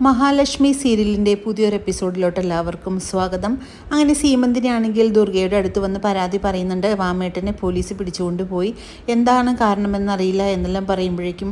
മഹാലക്ഷ്മി സീരിയലിൻ്റെ പുതിയൊരു എപ്പിസോഡിലോട്ട് എല്ലാവർക്കും സ്വാഗതം. അങ്ങനെ സീമന്തിനാണെങ്കിൽ ദുർഗയുടെ അടുത്ത് വന്ന് പരാതി പറയുന്നുണ്ട്. വാമേട്ടനെ പോലീസ് പിടിച്ചുകൊണ്ട് പോയി, എന്താണ് കാരണമെന്നറിയില്ല എന്നെല്ലാം പറയുമ്പോഴേക്കും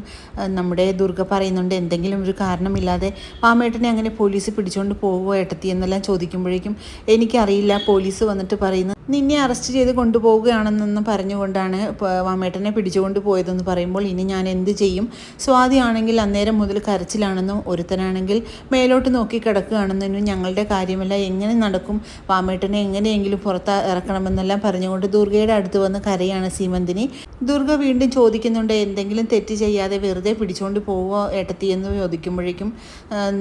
നമ്മുടെ ദുർഗ പറയുന്നുണ്ട്, എന്തെങ്കിലും ഒരു കാരണമില്ലാതെ വാമേട്ടനെ അങ്ങനെ പോലീസ് പിടിച്ചുകൊണ്ട് പോകുമോ ഏട്ടത്തി എന്നെല്ലാം ചോദിക്കുമ്പോഴേക്കും എനിക്കറിയില്ല, പോലീസ് വന്നിട്ട് പറയുന്നു നിന്നെ അറസ്റ്റ് ചെയ്ത് കൊണ്ടുപോവുകയാണെന്ന് പറഞ്ഞുകൊണ്ടാണ് വാമേട്ടനെ പിടിച്ചുകൊണ്ട് പോയതെന്ന് പറയുമ്പോൾ ഇനി ഞാൻ എന്ത് ചെയ്യും? സ്വാതിയാണെങ്കിൽ അന്നേരം മുതൽ കരച്ചിലാണെന്നും ഒരുത്തനാണെങ്കിൽ മേലോട്ട് നോക്കി കിടക്കുകയാണെന്നും ഞങ്ങളുടെ കാര്യമല്ല, എങ്ങനെ നടക്കും? വാമേട്ടനെ എങ്ങനെയെങ്കിലും പുറത്ത് ഇറക്കണമെന്നെല്ലാം പറഞ്ഞുകൊണ്ട് ദുർഗയുടെ അടുത്ത് വന്ന് കരയാണ് സീമന്തിനി. ദുർഗ വീണ്ടും ചോദിക്കുന്നുണ്ട്, എന്തെങ്കിലും തെറ്റ് ചെയ്യാതെ വെറുതെ പിടിച്ചുകൊണ്ട് പോവുക ഏട്ടത്തി എന്ന് ചോദിക്കുമ്പോഴേക്കും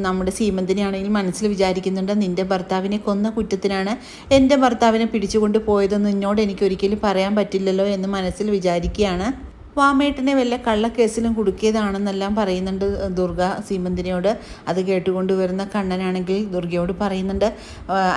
നമ്മുടെ സീമന്തിനി ആണെങ്കിൽ മനസ്സിൽ വിചാരിക്കുന്നുണ്ട്, നിൻ്റെ ഭർത്താവിനെ കൊന്ന കുറ്റത്തിനാണ് എൻ്റെ ഭർത്താവിനെ പിടിച്ചുകൊണ്ട് പോയതെന്ന് നിന്നോട് എനിക്കൊരിക്കലും പറയാൻ പറ്റില്ലല്ലോ എന്ന് മനസ്സിൽ വിചാരിക്കുകയാണ്. വാമേട്ടനെ വല്ല കള്ളക്കേസിലും കുടുക്കിയതാണെന്നെല്ലാം പറയുന്നുണ്ട് ദുർഗ സീമന്തിനിയോട്. അത് കേട്ടുകൊണ്ട് വരുന്ന കണ്ണനാണെങ്കിൽ ദുർഗയോട് പറയുന്നുണ്ട്,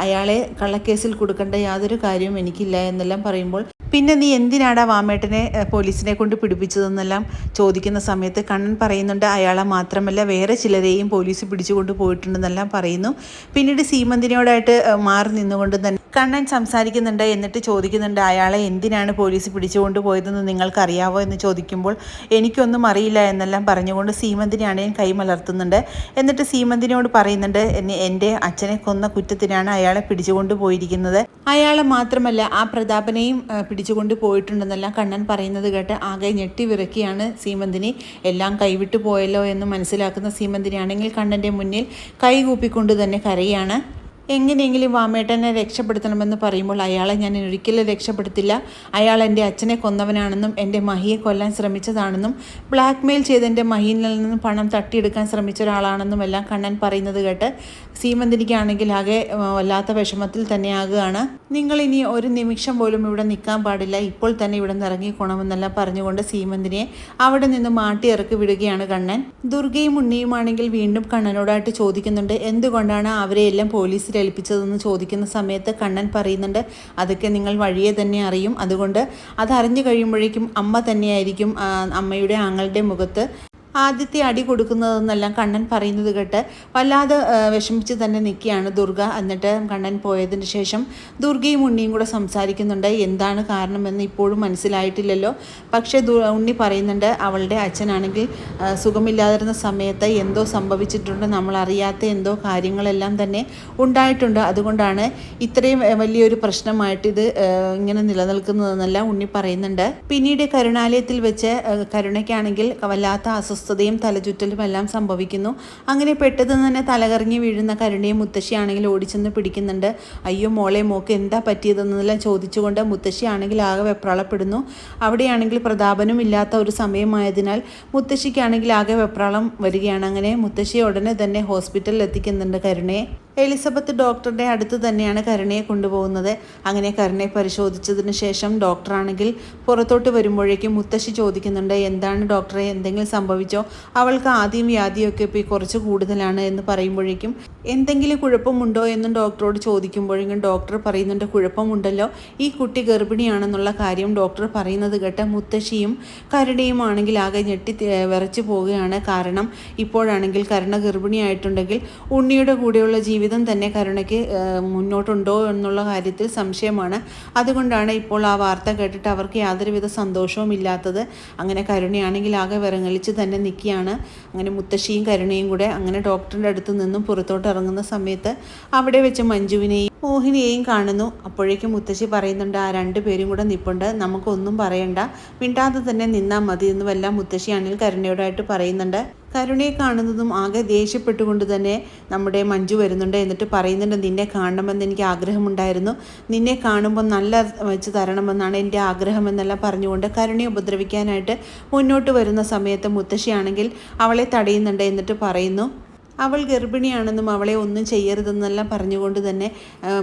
അയാളെ കള്ളക്കേസിൽ കൊടുക്കേണ്ട യാതൊരു കാര്യവും എനിക്കില്ല എന്നെല്ലാം പറയുമ്പോൾ പിന്നെ നീ എന്തിനാടാ വാമേട്ടനെ പോലീസിനെ കൊണ്ട് പിടിപ്പിച്ചതെന്നെല്ലാം ചോദിക്കുന്ന സമയത്ത് കണ്ണൻ പറയുന്നുണ്ട്, അയാളെ മാത്രമല്ല വേറെ ചിലരെയും പോലീസ് പിടിച്ചുകൊണ്ട് പോയിട്ടുണ്ടെന്നെല്ലാം പറയുന്നു. പിന്നീട് സീമന്തിനിയോടായിട്ട് മാറി നിന്നുകൊണ്ട് തന്നെ കണ്ണൻ സംസാരിക്കുന്നുണ്ട്. എന്നിട്ട് ചോദിക്കുന്നുണ്ട്, അയാളെ എന്തിനാണ് പോലീസ് പിടിച്ചുകൊണ്ട് പോയതെന്ന് നിങ്ങൾക്കറിയാവോ എന്ന് ചോദിക്കുമ്പോൾ എനിക്കൊന്നും അറിയില്ല എന്നെല്ലാം പറഞ്ഞുകൊണ്ട് സീമന്തിനിയാണെങ്കിലും കൈമലർത്തുന്നുണ്ട്. എന്നിട്ട് സീമന്തിനിയോട് പറയുന്നുണ്ട്, എൻ്റെ അച്ഛനെ കൊന്ന കുറ്റത്തിനാണ് അയാളെ പിടിച്ചുകൊണ്ട് പോയിരിക്കുന്നത്, അയാളെ മാത്രമല്ല ആ പ്രതാപനെയും പിടിച്ചുകൊണ്ട് പോയിട്ടുണ്ടെന്നെല്ലാം കണ്ണൻ പറയുന്നത് കേട്ട് ആകെ ഞെട്ടി വിറക്കിയാണ് സീമന്തിനി. എല്ലാം കൈവിട്ടു പോയല്ലോ എന്ന് മനസ്സിലാക്കുന്ന സീമന്തിനിയാണെങ്കിൽ കണ്ണൻ്റെ മുന്നിൽ കൈകൂപ്പിക്കൊണ്ട് തന്നെ കരയാണ്. എങ്ങനെയെങ്കിലും വാമേട്ടനെ രക്ഷപ്പെടുത്തണമെന്ന് പറയുമ്പോൾ അയാളെ ഞാൻ ഒരിക്കലും രക്ഷപ്പെടുത്തില്ല, അയാൾ എൻ്റെ അച്ഛനെ കൊന്നവനാണെന്നും എൻ്റെ മഹിയെ കൊല്ലാൻ ശ്രമിച്ചതാണെന്നും ബ്ലാക്ക് മെയിൽ ചെയ്ത് എൻ്റെ മഹിയിൽ നിന്നും പണം തട്ടിയെടുക്കാൻ ശ്രമിച്ച ഒരാളാണെന്നും എല്ലാം കണ്ണൻ പറയുന്നത് കേട്ട് സീമന്തിനിക്കാണെങ്കിൽ ആകെ വല്ലാത്ത വിഷമത്തിൽ തന്നെയാകുകയാണ്. നിങ്ങളിനി ഒരു നിമിഷം പോലും ഇവിടെ നിൽക്കാൻ പാടില്ല, ഇപ്പോൾ തന്നെ ഇവിടെ നിന്ന് ഇറങ്ങിക്കോണമെന്നെല്ലാം പറഞ്ഞുകൊണ്ട് സീമന്തിനിയെ അവിടെ നിന്ന് മാട്ടി ഇറക്കി വിടുകയാണ് കണ്ണൻ. ദുർഗയും ഉണ്ണിയുമാണെങ്കിൽ വീണ്ടും കണ്ണനോടായിട്ട് ചോദിക്കുന്നുണ്ട്, എന്തുകൊണ്ടാണ് അവരെയെല്ലാം പോലീസ് ഏൽപ്പിച്ചതെന്ന് ചോദിക്കുന്ന സമയത്ത് കണ്ണൻ പറയുന്നുണ്ട്, അതൊക്കെ നിങ്ങൾ വഴിയെ തന്നെ അറിയും, അതുകൊണ്ട് അതറിഞ്ഞു കഴിയുമ്പോഴേക്കും അമ്മ തന്നെയായിരിക്കും അമ്മയുടെ ആങ്ങളുടെ മുഖത്ത് ആദ്യത്തെ അടി കൊടുക്കുന്നതെന്നെല്ലാം കണ്ണൻ പറയുന്നത് കേട്ട് വല്ലാതെ വിഷമിച്ച് തന്നെ നിൽക്കുകയാണ് ദുർഗ. എന്നിട്ട് കണ്ണൻ പോയതിന് ശേഷം ദുർഗയും ഉണ്ണിയും കൂടെ സംസാരിക്കുന്നുണ്ട്. എന്താണ് കാരണമെന്ന് ഇപ്പോഴും മനസ്സിലായിട്ടില്ലല്ലോ, പക്ഷേ ഉണ്ണി പറയുന്നുണ്ട്, അവളുടെ അച്ഛനാണെങ്കിൽ സുഖമില്ലാതിരുന്ന സമയത്ത് എന്തോ സംഭവിച്ചിട്ടുണ്ട്, നമ്മളറിയാത്ത എന്തോ കാര്യങ്ങളെല്ലാം തന്നെ ഉണ്ടായിട്ടുണ്ട്, അതുകൊണ്ടാണ് ഇത്രയും വലിയൊരു പ്രശ്നമായിട്ട് ഇത് ഇങ്ങനെ നിലനിൽക്കുന്നതെന്നെല്ലാം ഉണ്ണി പറയുന്നുണ്ട്. പിന്നീട് കരുണാലയത്തിൽ വെച്ച് കരുണയ്ക്കാണെങ്കിൽ വല്ലാത്ത അസ്വസ്ഥതയും തലചുറ്റലും എല്ലാം സംഭവിക്കുന്നു. അങ്ങനെ പെട്ടെന്ന് തന്നെ തലകറങ്ങി വീഴുന്ന കരുണയെ മുത്തശ്ശിയാണെങ്കിൽ ഓടിച്ചെന്ന് പിടിക്കുന്നുണ്ട്. അയ്യോ മോളെ, മോക്ക് എന്താ പറ്റിയതെന്നെല്ലാം ചോദിച്ചുകൊണ്ട് മുത്തശ്ശിയാണെങ്കിൽ ആകെ വെപ്രാളപ്പെടുന്നു. അവിടെയാണെങ്കിൽ പ്രതാപനും ഇല്ലാത്ത ഒരു സമയമായതിനാൽ മുത്തശ്ശിക്കാണെങ്കിൽ ആകെ വെപ്രാളം വരികയാണ്. അങ്ങനെ മുത്തശ്ശിയെ ഉടനെ തന്നെ ഹോസ്പിറ്റലിൽ എത്തിക്കുന്നുണ്ട് കരുണയെ. എലിസബത്ത് ഡോക്ടറുടെ അടുത്ത് തന്നെയാണ് കരുണയെ കൊണ്ടുപോകുന്നത്. അങ്ങനെ കരുണയെ പരിശോധിച്ചതിന് ശേഷം ഡോക്ടറാണെങ്കിൽ പുറത്തോട്ട് വരുമ്പോഴേക്കും മുത്തശ്ശി ചോദിക്കുന്നുണ്ട്, എന്താണ് ഡോക്ടറെ, എന്തെങ്കിലും സംഭവിച്ചോ? അവൾക്ക് ആദ്യം വ്യാധിയൊക്കെ ഇപ്പോൾ കുറച്ച് കൂടുതലാണ് എന്ന് പറയുമ്പോഴേക്കും എന്തെങ്കിലും കുഴപ്പമുണ്ടോ എന്നും ഡോക്ടറോട് ചോദിക്കുമ്പോഴേക്കും ഡോക്ടർ പറയുന്നുണ്ട്, കുഴപ്പമുണ്ടല്ലോ, ഈ കുട്ടി ഗർഭിണിയാണെന്നുള്ള കാര്യം ഡോക്ടർ പറയുന്നത് കേട്ട മുത്തശ്ശിയും കരുണയും ആണെങ്കിൽ ആകെ ഞെട്ടി വിറച്ചു പോവുകയാണ്. കാരണം ഇപ്പോഴാണെങ്കിൽ കരുണ ഗർഭിണിയായിട്ടുണ്ടെങ്കിൽ ഉണ്ണിയുടെ കൂടെയുള്ള ജീവിതം തന്നെ കരുണയ്ക്ക് മുന്നോട്ടുണ്ടോ എന്നുള്ള കാര്യത്തിൽ സംശയമാണ്. അതുകൊണ്ടാണ് ഇപ്പോൾ ആ വാർത്ത കേട്ടിട്ട് അവർക്ക് യാതൊരുവിധ സന്തോഷവും ഇല്ലാത്തത്. അങ്ങനെ കരുണയാണെങ്കിൽ ആകെ വിറങ്ങലിച്ച് തന്നെ നിൽക്കുകയാണ്. അങ്ങനെ മുത്തശ്ശിയും കരുണയും കൂടെ അങ്ങനെ ഡോക്ടറിൻ്റെ അടുത്ത് നിന്നും പുറത്തോട്ട് ഇറങ്ങുന്ന സമയത്ത് അവിടെ വെച്ച് മഞ്ജുവിനെയും മോഹിനിയെയും കാണുന്നു. അപ്പോഴേക്കും മുത്തശ്ശി പറയുന്നുണ്ട്, ആ രണ്ടുപേരും കൂടെ നിൽപ്പുണ്ട്, നമുക്കൊന്നും പറയണ്ട, മിണ്ടാതെ തന്നെ നിന്നാൽ മതി എന്നുമെല്ലാം മുത്തശ്ശിയാണെങ്കിൽ കരുണയോടായിട്ട് പറയുന്നുണ്ട്. കരുണയെ കാണുന്നതും ആകെ ദേഷ്യപ്പെട്ടുകൊണ്ട് തന്നെ നമ്മുടെ മഞ്ജു വരുന്നുണ്ട്. എന്നിട്ട് പറയുന്നുണ്ട്, നിന്നെ കാണണമെന്ന് എനിക്ക് ആഗ്രഹമുണ്ടായിരുന്നു, നിന്നെ കാണുമ്പോൾ നല്ല വെച്ച് തരണമെന്നാണ് എൻ്റെ ആഗ്രഹമെന്നെല്ലാം പറഞ്ഞുകൊണ്ട് കരുണയെ ഉപദ്രവിക്കാനായിട്ട് മുന്നോട്ട് വരുന്ന സമയത്ത് മുത്തശ്ശിയാണെങ്കിൽ അവളെ തടയുന്നുണ്ട്. എന്നിട്ട് പറയുന്നു, അവൾ ഗർഭിണിയാണെന്നും അവളെ ഒന്നും ചെയ്യരുതെന്നെല്ലാം പറഞ്ഞുകൊണ്ട് തന്നെ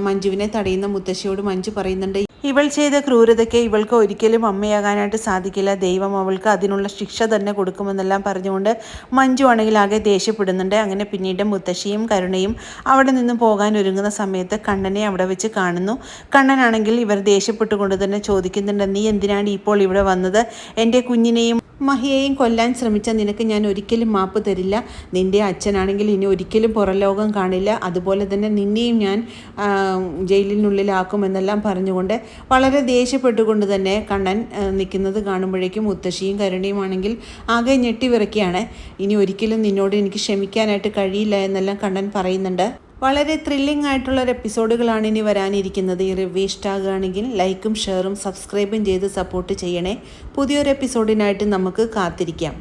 മഞ്ജുവിനെ തടയുന്ന മുത്തശ്ശിയോട് മഞ്ജു പറയുന്നുണ്ട്, ഇവൾ ചെയ്ത ക്രൂരതയ്ക്ക് ഇവൾക്ക് ഒരിക്കലും അമ്മയാകാനായിട്ട് സാധിക്കില്ല, ദൈവം അവൾക്ക് അതിനുള്ള ശിക്ഷ തന്നെ കൊടുക്കുമെന്നെല്ലാം പറഞ്ഞുകൊണ്ട് മഞ്ജു ആണെങ്കിൽ ആകെ ദേഷ്യപ്പെടുന്നുണ്ട്. അങ്ങനെ പിന്നീട് മുത്തശ്ശിയും കരുണയും അവിടെ നിന്ന് പോകാൻ ഒരുങ്ങുന്ന സമയത്ത് കണ്ണനെ അവിടെ വെച്ച് കാണുന്നു. കണ്ണനാണെങ്കിൽ ഇവർ ദേഷ്യപ്പെട്ടുകൊണ്ട് തന്നെ ചോദിക്കുന്നുണ്ട്, നീ എന്തിനാണ് ഇപ്പോൾ ഇവിടെ വന്നത്? എൻ്റെ കുഞ്ഞിനെയും മഹിയെയും കൊല്ലാൻ ശ്രമിച്ച നിനക്ക് ഞാൻ ഒരിക്കലും മാപ്പ് തരില്ല. നിൻ്റെ അച്ഛനാണെങ്കിൽ ഇനി ഒരിക്കലും പുറംലോകം കാണില്ല. അതുപോലെ തന്നെ നിന്നെയും ഞാൻ ജയിലിനുള്ളിലാക്കുമെന്നെല്ലാം പറഞ്ഞുകൊണ്ട് വളരെ ദേഷ്യപ്പെട്ടുകൊണ്ട് തന്നെ കണ്ണൻ നിൽക്കുന്നത് കാണുമ്പോഴേക്കും മുത്തശ്ശിയും കരുണയുമാണെങ്കിൽ ആകെ ഞെട്ടിവിറക്കുകയാണ്. ഇനി ഒരിക്കലും നിന്നോട് എനിക്ക് ക്ഷമിക്കാനായിട്ട് കഴിയില്ല എന്നെല്ലാം കണ്ണൻ പറയുന്നുണ്ട്. വളരെ ത്രില്ലിംഗ് ആയിട്ടുള്ളൊരു എപ്പിസോഡുകളാണ് ഇനി വരാനിരിക്കുന്നത്. ഈ റിവ്യൂ ഇഷ്ടമാകുകയാണെങ്കിൽ ലൈക്കും ഷെയറും സബ്സ്ക്രൈബും ചെയ്ത് സപ്പോർട്ട് ചെയ്യണേ. പുതിയൊരു എപ്പിസോഡിനായിട്ട് നമുക്ക് കാത്തിരിക്കാം.